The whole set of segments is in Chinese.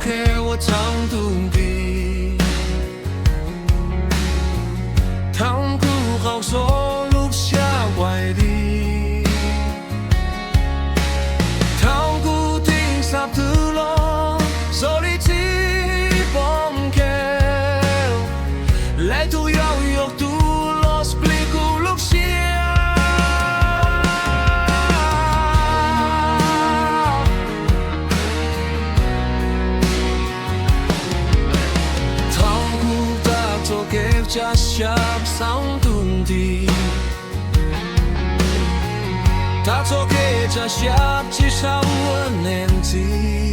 给我唱独臂，痛苦好说录下怀里，痛苦听啥子咯，手里几崩开，来土要有土咯，是不离古录下。家乡上土地，他做给家乡介绍我年纪，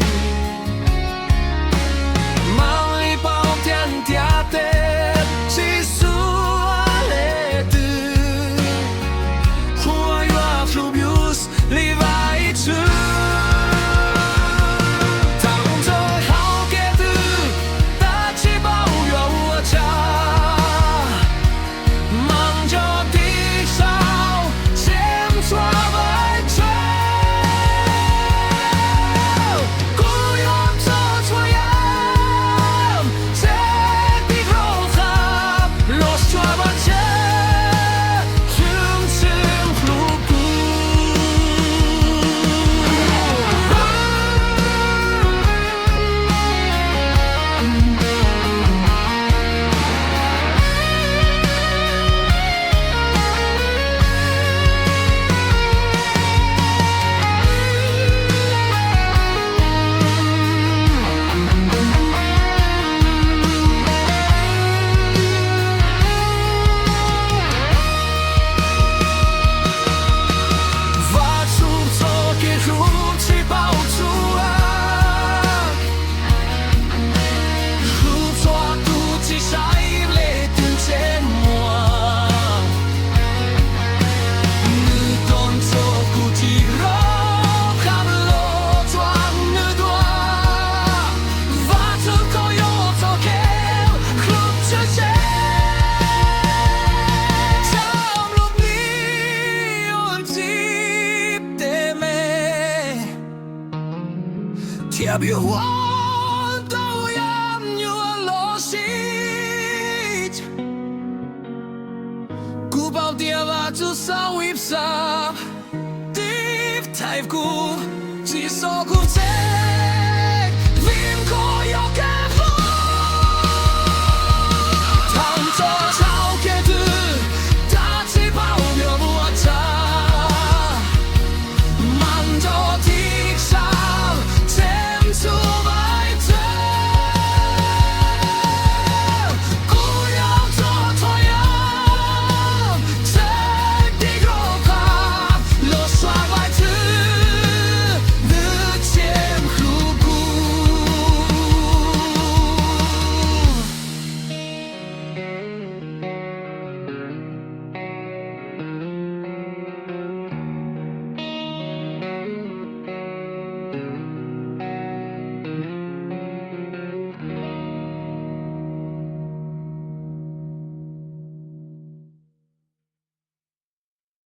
忙里包天天的，技术来的，我要 fluvius 里外一处。特别我都要有落实，古堡的瓦至少一上，地太古。